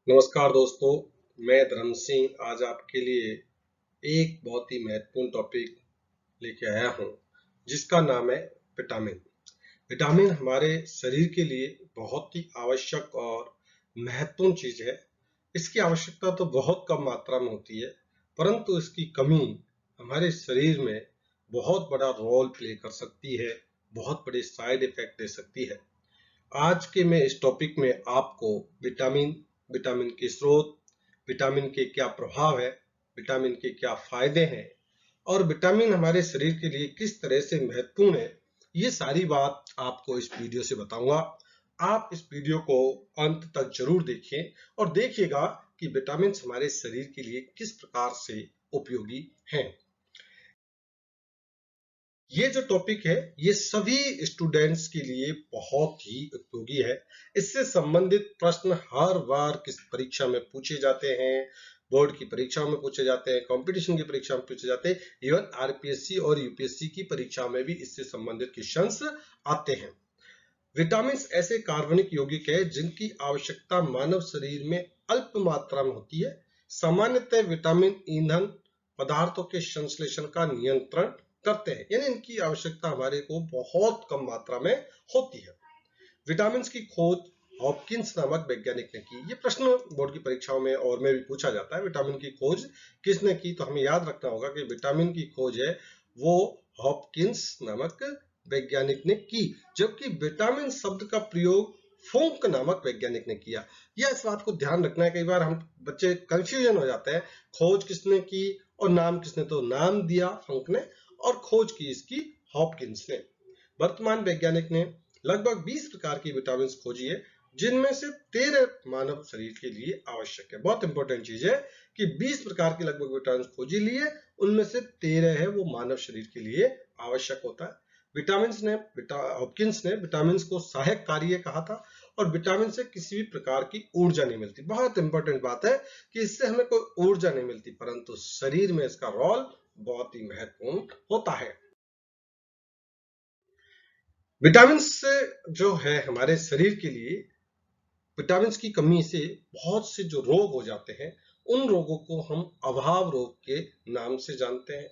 नमस्कार दोस्तों, मैं धर्म सिंह आज आपके लिए एक बहुत ही महत्वपूर्ण टॉपिक लेके आया हूँ जिसका नाम है विटामिन। विटामिन हमारे शरीर के लिए बहुत ही आवश्यक और महत्वपूर्ण चीज है। इसकी आवश्यकता तो बहुत कम मात्रा में होती है, परंतु इसकी कमी हमारे शरीर में बहुत बड़ा रोल प्ले कर सकती है, बहुत बड़े साइड इफेक्ट दे सकती है। आज के मैं इस टॉपिक में आपको विटामिन, विटामिन के स्रोत, विटामिन के क्या प्रभाव है, विटामिन के क्या फायदे हैं और विटामिन हमारे शरीर के लिए किस तरह से महत्वपूर्ण है, ये सारी बात आपको इस वीडियो से बताऊंगा। आप इस वीडियो को अंत तक जरूर देखें और देखिएगा कि विटामिन हमारे शरीर के लिए किस प्रकार से उपयोगी हैं। ये जो टॉपिक है ये सभी स्टूडेंट्स के लिए बहुत ही उपयोगी है। इससे संबंधित प्रश्न हर बार किस परीक्षा में पूछे जाते हैं, बोर्ड की परीक्षाओं में पूछे जाते हैं, कंपटीशन की परीक्षा में पूछे जाते हैं, इवन आरपीएससी और यूपीएससी की परीक्षा में भी इससे संबंधित क्वेश्चंस आते हैं। विटामिन ऐसे कार्बनिक यौगिक है जिनकी आवश्यकता मानव शरीर में अल्प मात्रा में होती है। सामान्यतः विटामिन ईंधन पदार्थों के संश्लेषण का नियंत्रण करते हैं, यानी इनकी आवश्यकता हमारे को बहुत कम मात्रा में होती है। विटामिन की खोज हॉपकिंस नामक वैज्ञानिक ने की। ये प्रश्न बोर्ड की परीक्षाओं में और में भी पूछा जाता है, विटामिन की खोज किसने की? तो हमें याद रखना होगा कि विटामिन की खोज है वो हॉपकिंस नामक वैज्ञानिक ने की, जबकि विटामिन शब्द का प्रयोग फुंक नामक वैज्ञानिक ने किया। यह इस बात को ध्यान रखना है, कई बार हम बच्चे कंफ्यूजन हो जाते हैं, खोज किसने की और नाम किसने। तो नाम दिया फंक ने और खोज की इसकी हॉपकिंस ने। वर्तमान वैज्ञानिक ने लगभग 20 प्रकार की विटामिन खोजी है, जिनमें से 13 मानव शरीर के लिए आवश्यक है। बहुत इंपॉर्टेंट चीज है कि 20 प्रकार की लगभग विटामिन खोजी ली है, उनमें से 13 है वो मानव शरीर के लिए आवश्यक होता है। हॉपकिंस ने विटामिन को सहायक कार्य कहा था और विटामिन से किसी भी प्रकार की ऊर्जा नहीं मिलती। बहुत इंपॉर्टेंट बात है कि इससे हमें कोई ऊर्जा नहीं मिलती, परंतु शरीर में इसका रोल बहुत ही महत्वपूर्ण होता है। विटामिन से जो है हमारे शरीर के लिए, विटामिन की कमी से बहुत से जो रोग हो जाते हैं, उन रोगों को हम अभाव रोग के नाम से जानते हैं।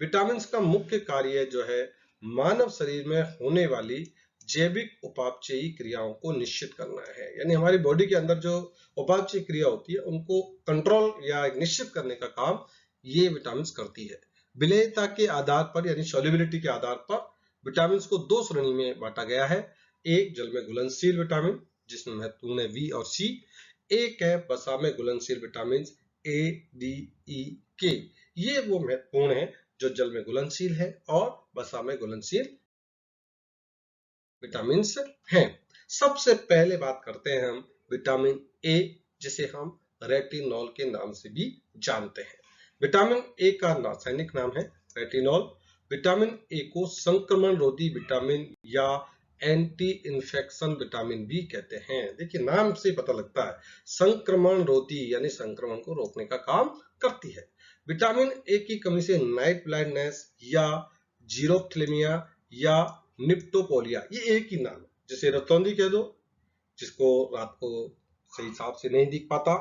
विटामिन का मुख्य कार्य जो है मानव शरीर में होने वाली जैविक उपापचयी क्रियाओं को निश्चित करना है, यानी हमारी बॉडी के अंदर जो उपापचयी क्रिया होती है उनको कंट्रोल या निश्चित करने का काम ये विटामिन करती है। विलेयता के आधार पर यानी सॉल्युबिलिटी के आधार पर विटामिन को दो श्रेणी में बांटा गया है। एक जल में घुलनशील विटामिन जिसमें महत्वपूर्ण है वी और सी। एक है वसा में घुलनशील विटामिन ए, डी, ई, के। ये वो महत्वपूर्ण है जो जल में घुलनशील है और वसा में घुलनशील विटामिन हैं। सबसे पहले बात करते हैं हम विटामिन ए, जिसे हम रेटिनॉल के नाम से भी जानते हैं। विटामिन ए का रासायनिक नाम है रेटिनॉल। विटामिन ए को संक्रमण रोधी विटामिन या एंटी इन्फेक्शन विटामिन भी कहते हैं। देखिए नाम से पता लगता है, संक्रमण रोधी यानी संक्रमण को रोकने का काम करती है। विटामिन ए की कमी से नाइट ब्लाइंडनेस या जीरोथ्लेमिया या निप्टोपोलिया, ये एक ही नाम है। जैसे रतौंधी कह दो जिसको रात को सही हिसाब से नहीं दिख पाता,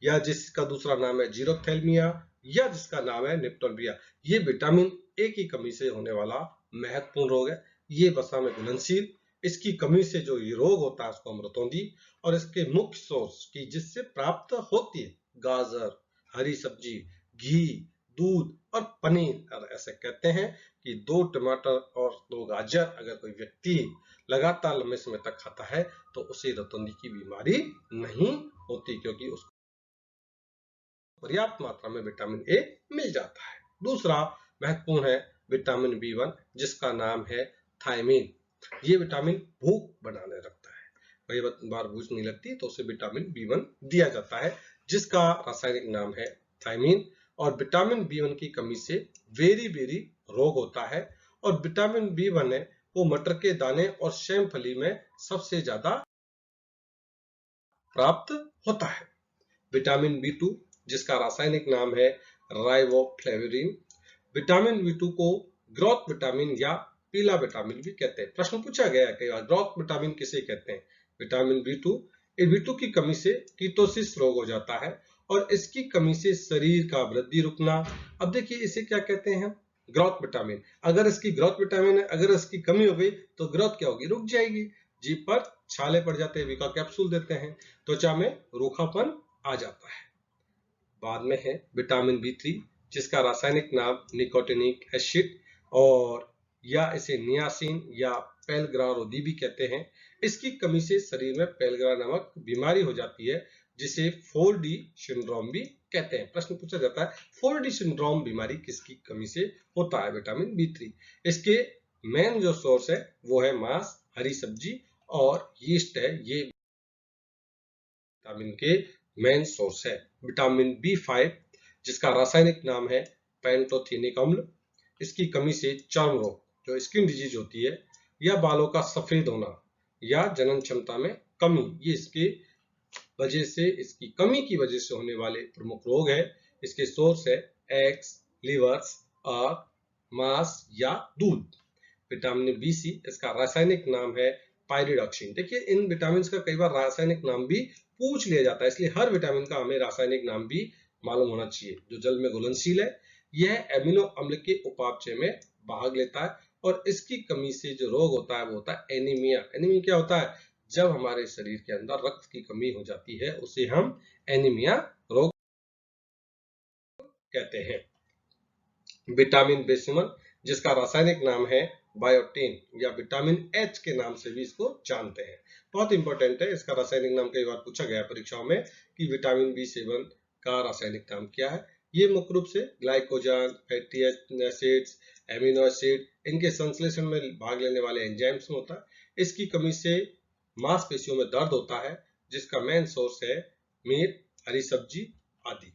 या जिसका दूसरा नाम है जीरोथेल्मिया या जिसका नाम है निप्टोलिया, ये विटामिन ए की कमी से होने वाला महत्वपूर्ण रोग है। ये वसा में घुलनशील, इसकी कमी से जो ये रोग होता है उसको हम रतौंधी, और इसके मुख्य सोर्स की जिससे प्राप्त होती है गाजर, हरी सब्जी, घी, दूध और पनीर। और ऐसे कहते हैं कि 2 टमाटर और 2 गाजर अगर कोई व्यक्ति लगातार लंबे समय तक खाता है तो उसे रतौंधी की बीमारी नहीं होती, क्योंकि उसको पर्याप्त मात्रा में विटामिन ए मिल जाता है। दूसरा महत्वपूर्ण है विटामिन बी1 जिसका नाम है थायमीन। ये विटामिन भूख बनाने लगता है, कई बार भूख नहीं लगती तो उसे विटामिन बी1 दिया जाता है जिसका रासायनिक नाम है थायमीन। और विटामिन बी1 की कमी से वेरी रोग होता है, और विटामिन बी1 है वो मटर के दाने और सेमफली में सबसे ज्यादा प्राप्त होता है। विटामिन बी2 जिसका रासायनिक नाम है राइबोफ्लेविन। विटामिन बी2 को ग्रोथ विटामिन या पीला विटामिन भी कहते हैं। प्रश्न पूछा गया है कई बार, ग्रोथ विटामिन किसे कहते हैं? विटामिन बी2 B2 की कमी से कीटोसिस रोग हो जाता है और इसकी कमी से शरीर का वृद्धि रुकना। अब देखिए इसे क्या कहते हैं, ग्रोथ विटामिन। अगर इसकी ग्रोथ विटामिन है, अगर इसकी कमी हो गई तो ग्रोथ क्या होगी, रुक जाएगी, जीभ पर छाले पड़ जाते हैं, विका कैप्सूल देते हैं, त्वचा में रूखापन आ जाता है। बाद में है विटामिन B3 जिसका रासायनिक नाम निकोटिनिक एसिड और या इसे नियासिन या पेलग्रारोदी भी कहते हैं। इसकी कमी से शरीर में पेलग्रा नामक बीमारी हो जाती है जिसे 4D सिंड्रोम भी कहते हैं। प्रश्न पूछा जाता है 4D सिंड्रोम बीमारी किसकी कमी से होता है, विटामिन B3। इसके मेन जो सोर्स है वो है मांस, हरी सब्जी और यीस्ट है, ये विटामिन के मेन सोर्स है। विटामिन B5 जिसका रासायनिक नाम है पैंटोथेनिक अम्ल, इसकी कमी से चर्म रोग जो स्किन डिजीज होती है या बालों का सफेद होना या जनन क्षमता में कमी, ये इसके वजह से, इसकी कमी की वजह से होने वाले प्रमुख रोग है। इसके सोर्स है एग्स, लिवर्स और मांस या दूध। विटामिन B6 इसका रासायनिक नाम है पायरिडॉक्सिन। देखिए इन विटामिन का कई बार रासायनिक नाम भी पूछ लिया जाता है, इसलिए हर विटामिन का हमें रासायनिक नाम भी मालूम होना चाहिए। जो जल में घुलनशील है, यह एमिनो अम्ल के उपापचय में भाग लेता है और इसकी कमी से जो रोग होता है वो होता है एनीमिया। एनीमिया क्या होता है, जब हमारे शरीर के अंदर रक्त की कमी हो जाती है उसे हम एनीमिया रोग कहते हैं। विटामिन B7 जिसका रासायनिक नाम है बायोटिन या विटामिन H के नाम से भी इसको जानते हैं, बहुत इंपॉर्टेंट है। इसका रासायनिक नाम कई बार पूछा गया परीक्षाओं में कि विटामिन B7 का रासायनिक नाम क्या है। ये मुख्य रूप से glycogen, fatty acids, amino acid, इनके संश्लेषण में भाग लेने वाले एंजाइम्स में होता है। इसकी कमी से मांसपेशियों में दर्द होता है जिसका मेन सोर्स है मीट, हरी सब्जी आदि।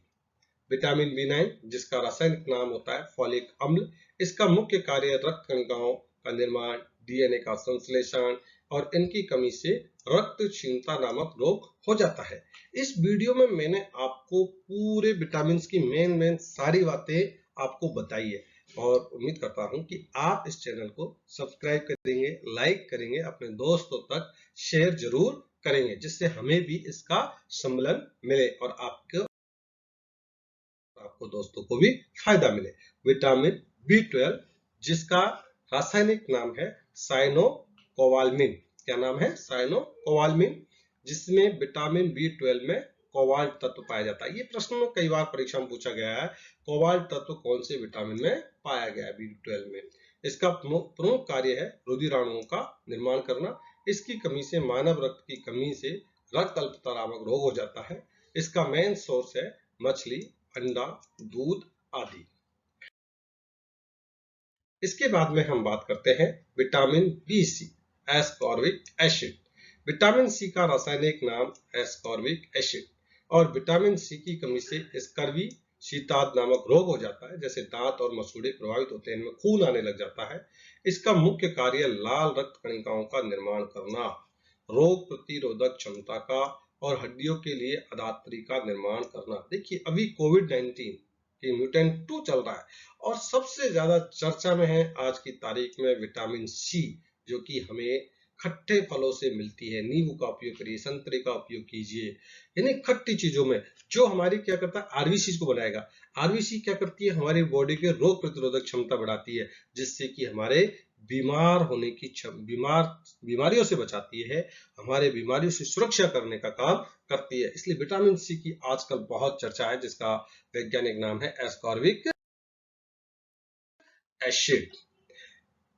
विटामिन B9 जिसका रासायनिक नाम होता है फॉलिक अम्ल, इसका मुख्य कार्य रक्त कणिकाओं का निर्माण, DNA का संश्लेषण और इनकी कमी से रक्त क्षीणता नामक रोग हो जाता है। इस वीडियो में मैंने आपको पूरे विटामिन की मेन सारी बातें आपको बताई है और उम्मीद करता हूं कि आप इस चैनल को सब्सक्राइब करेंगे, लाइक करेंगे, अपने दोस्तों तक शेयर जरूर करेंगे जिससे हमें भी इसका सम्मेलन मिले और आपको दोस्तों को भी फायदा मिले। विटामिन B12 जिसका रासायनिक नाम है साइनोकोबालामिन। क्या नाम है, साइनोकोबालामिन, जिसमें विटामिन B12 में कोबाल्ट तत्व पाया जाता है। ये प्रश्न में कई बार परीक्षा में पूछा गया है, कोबाल्ट तत्व कौन से विटामिन में पाया गया है B12 में। इसका प्रमुख कार्य है रुधिराणुओं का निर्माण करना। इसकी कमी से मानव रक्त की कमी से रक्त अल्पता नामक रोग हो जाता है। इसका मेन सोर्स है मछली, अंडा, दूध आदि। इसके बाद में हम बात करते हैं vitamin B6 ascorbic acid. Vitamin C का रासायनिक नाम एस्कॉर्बिक एसिड और विटामिन C की कमी से स्कर्वी, शीताद नामक रोग हो जाता है, जैसे दांत और मसूड़े प्रभावित होते हैं, इनमें खून आने लग जाता है। इसका मुख्य कार्य लाल रक्त कणिकाओं का निर्माण करना, रोग प्रतिरोधक क्षमता का और हड्डियों के लिए अदात्री का निर्माण करना। देखिए अभी कोविड-19 की म्यूटेंट 2 चल रहा है और सबसे ज्यादा चर्चा में है आज की तारीख में विटामिन C, जो कि हमें खट्टे फलों से मिलती है। नींबू का उपयोग करिए, संतरे का उपयोग कीजिए, यानी खट्टी चीजों में, जो हमारी क्या करता है आरबीसी को बनाएगा। आरबीसी क्या करती है, हमारी बॉडी के रोग प्रतिरोधक क्षमता बढ़ाती है, जिससे कि हमारे बीमार होने की बीमारियों से बचाती है, हमारे बीमारियों से सुरक्षा करने का काम करती है। इसलिए विटामिन C की आजकल बहुत चर्चा है, जिसका वैज्ञानिक नाम है एस्कॉर्बिक एसिड।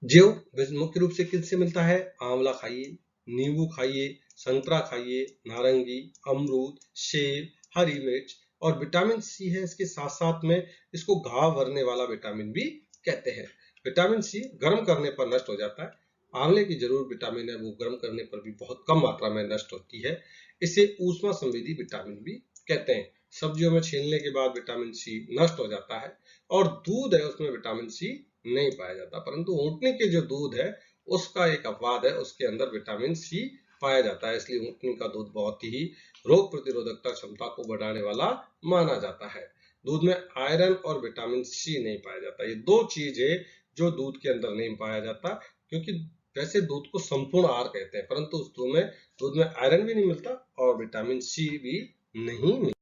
जो मुख्य रूप से किससे मिलता है, आंवला खाइए, नींबू खाइए, संतरा खाइए, नारंगी, अमरूद, सेब, हरी मिर्च। और विटामिन C है इसके साथ साथ में, इसको घाव भरने वाला विटामिन भी कहते हैं। विटामिन C गर्म करने पर नष्ट हो जाता है। आंवले की जरूर विटामिन है वो गर्म करने पर भी बहुत कम मात्रा में नष्ट होती है। इसे ऊष्मा संवेदी विटामिन भी कहते हैं। सब्जियों में छीलने के बाद विटामिन C नष्ट हो जाता है और दूध है उसमें विटामिन C नहीं पाया जाता, परंतु ऊँटनी के जो दूध है उसका एक अपवाद है, उसके अंदर विटामिन C पाया जाता है। इसलिए ऊँटनी का दूध बहुत ही रोग प्रतिरोधकता क्षमता को बढ़ाने वाला माना जाता है। दूध में आयरन और विटामिन C नहीं पाया जाता। ये दो चीज है जो दूध के अंदर नहीं पाया जाता, क्योंकि वैसे दूध को संपूर्ण आहार कहते हैं, परंतु उस दूध में आयरन भी नहीं मिलता और और विटामिन सी भी नहीं मिलता।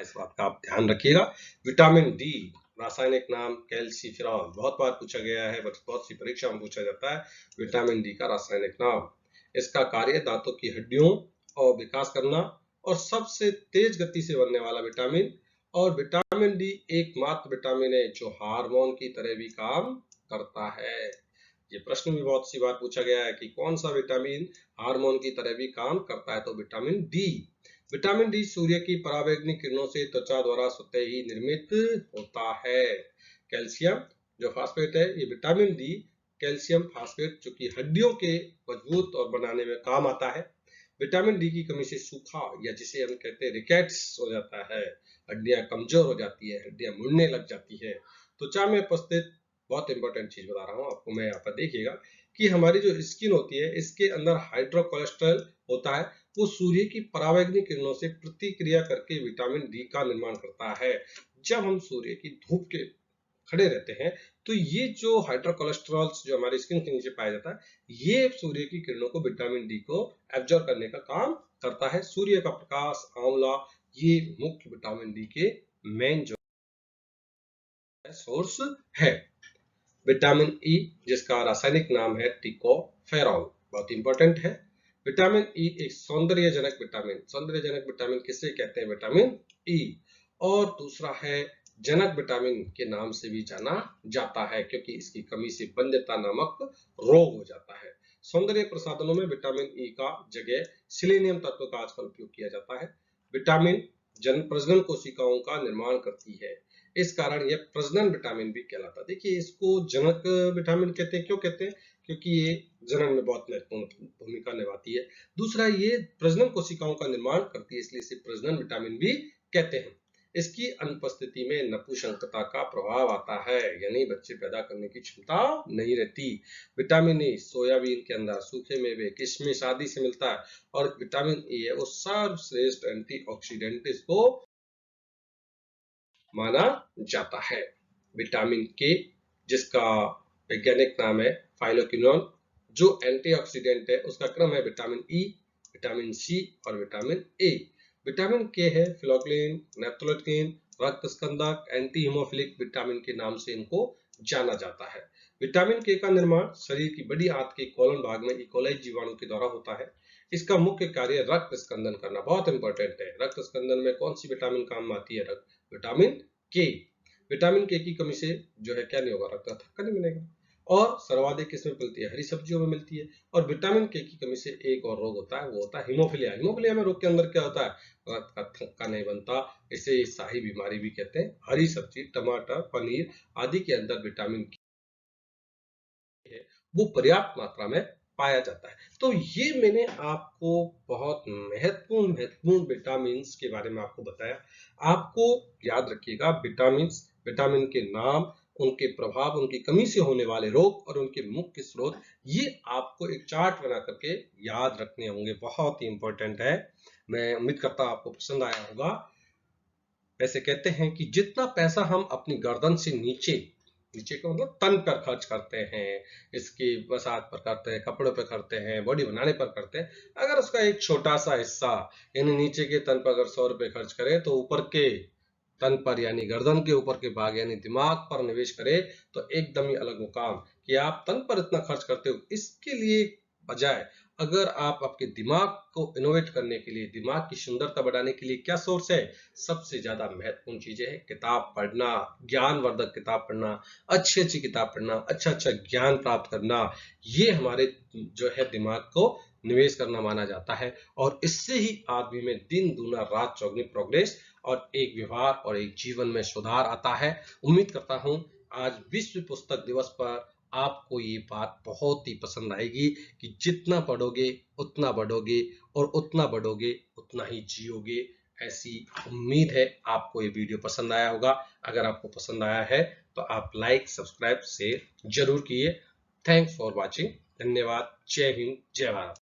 इस बात का आप ध्यान रखिएगा। विटामिन डी रासायनिक नाम कैल्सीफेरॉल, बहुत बार पूछा गया है, बहुत सी परीक्षा में पूछा जाता है विटामिन डी का रासायनिक नाम। इसका कार्य दांतों की हड्डियों और विकास करना और सबसे तेज गति से बनने वाला विटामिन। और विटामिन डी एकमात्र विटामिन है जो हार्मोन की तरह भी काम करता है। ये प्रश्न भी बहुत सी बार पूछा गया है कि कौन सा विटामिन हार्मोन की तरह भी काम करता है, तो विटामिन डी। विटामिन डी सूर्य की पराबैंगनी किरणों से त्वचा द्वारा स्वतः ही निर्मित होता है। कैल्शियम जो फास्फेट है, ये विटामिन डी कैल्शियम फास्फेट जो कि हड्डियों के मजबूत और बनाने में काम आता है। विटामिन डी की कमी से सूखा या जिसे हम कहते हैं रिकेट्स हो जाता है, हड्डियां कमजोर हो जाती है, हड्डियां मुड़ने लग जाती है। त्वचा में उपस्थित बहुत इंपॉर्टेंट चीज बता रहा हूँ आपको मैं, यहाँ पर देखिएगा कि हमारी जो स्किन होती है इसके अंदर हाइड्रोकोलेस्ट्रॉल होता है, वो सूर्य की पराबैंगनी किरणों से प्रतिक्रिया करके विटामिन डी का निर्माण करता है। जब हम सूर्य की धूप के खड़े रहते हैं तो ये जो हाइड्रोकोलेस्ट्रॉल जो हमारी स्किन के नीचे पाया जाता है, ये सूर्य की किरणों को विटामिन डी को एब्जॉर्ब करने का काम करता है। सूर्य का प्रकाश, आंवला, ये मुख्य विटामिन डी के मेन जो सोर्स है। विटामिन ई जिसका रासायनिक नाम है टिकोफेरॉल, बहुत इंपॉर्टेंट है। विटामिन ई एक सौंदर्यजनक विटामिन किसे कहते हैं? Vitamin E. और दूसरा है जनक विटामिन के नाम से भी जाना जाता है क्योंकि इसकी कमी से वंध्यता नामक रोग हो जाता है। सौंदर्य प्रसाधनों में विटामिन ई का जगह सिलेनियम तत्व का आजकल उपयोग किया जाता है। विटामिन प्रजनन कोशिकाओं का निर्माण करती है, इस कारण यह प्रजनन विटामिन भी कहलाता है। देखिए इसको जनक विटामिन कहते हैं, क्यों कहते हैं? क्योंकि ये जनन में बहुत महत्वपूर्ण भूमिका निभाती है। दूसरा, ये प्रजनन कोशिकाओं का निर्माण करती है, इसलिए इसे प्रजनन विटामिन भी कहते हैं। इसकी अनुपस्थिति में नपुंसकता का प्रभाव आता है, यानी बच्चे पैदा करने की क्षमता नहीं रहती। विटामिन ए सोयाबीन के अंदर, सूखे मेवे, किशमिश आदि से मिलता है और विटामिन ए है वो सर्वश्रेष्ठ एंटीऑक्सीडेंट इसको माना जाता है। विटामिन के जिसका वैज्ञानिक नाम है फाइलोक्विनोन, जो एंटीऑक्सीडेंट है उसका क्रम है विटामिन ई, विटामिन सी और विटामिन ए। विटामिन के है फिलोक्लिन, नेप्थोलेटिन, रक्त स्कंदक, एंटी हीमोफिलिक विटामिन के नाम से इनको जाना जाता है। विटामिन के का निर्माण शरीर की बड़ी आंत के कोलन भाग में इकोलाई जीवाणु के द्वारा होता है। इसका मुख्य कार्य रक्त स्कंदन करना, बहुत इंपॉर्टेंट है। रक्त स्कंदन में कौन सी विटामिन काम आती है? विटामिन के। विटामिन के की कमी से जो है क्या नहीं होगा? रक्त का थक्का नहीं बनेगा। और सर्वाधिक किसमें मिलती है? हरी सब्जियों में मिलती है। और विटामिन के की कमी से एक और रोग होता है, वो होता है हीमोफिलिया। हीमोफिलिया में रोग के अंदर क्या होता है? रक्त का थक्का नहीं बनता, इसे शाही बीमारी भी कहते हैं। हरी सब्जी, टमाटर, पनीर आदि के अंदर विटामिन के है वो पर्याप्त मात्रा में पाया जाता है। तो ये मैंने आपको बहुत महत्वपूर्ण विटामिन के बारे में आपको बताया। आपको याद रखिएगा विटामिन के नाम, उनके प्रभाव, उनकी कमी से होने वाले रोग और उनके मुख्य स्रोत, ये आपको एक चार्ट बना करके याद रखने होंगे, बहुत ही इंपॉर्टेंट है। मैं उम्मीद करता हूं आपको पसंद आया होगा। वैसे कहते हैं कि जितना पैसा हम अपनी गर्दन से नीचे का मतलब तन पर खर्च करते हैं, इसकी वसाहत पर करते हैं, कपड़ों पर करते हैं, बॉडी बनाने पर करते हैं, अगर उसका एक छोटा सा हिस्सा यानी नीचे के तन पर अगर 100 रुपए खर्च करें तो ऊपर के तन पर यानी गर्दन के ऊपर के भाग यानी दिमाग पर निवेश करें तो एकदम ही अलग मुकाम। कि आप तन पर इतना खर्च करते हो, इसके लिए बजाय अगर आप आपके दिमाग को इनोवेट करने के लिए, दिमाग की सुंदरता बढ़ाने के लिए क्या सोर्स है? सबसे ज्यादा महत्वपूर्ण चीजें हैं किताब पढ़ना, ज्ञानवर्धक किताब पढ़ना, अच्छी किताब पढ़ना, अच्छा ज्ञान प्राप्त करना। ये हमारे जो है दिमाग को निवेश करना माना जाता है और इससे ही आदमी में दिन दूना रात चौगुनी प्रोग्रेस और एक व्यवहार और एक जीवन में सुधार आता है। उम्मीद करता हूं आज विश्व पुस्तक दिवस पर आपको ये बात बहुत ही पसंद आएगी कि जितना पढ़ोगे उतना बढ़ोगे और उतना बढ़ोगे उतना ही जियोगे। ऐसी उम्मीद है आपको ये वीडियो पसंद आया होगा। अगर आपको पसंद आया है तो आप लाइक, सब्सक्राइब, शेयर जरूर कीजिए। Thanks for watching. धन्यवाद। जय हिंद, जय भारत।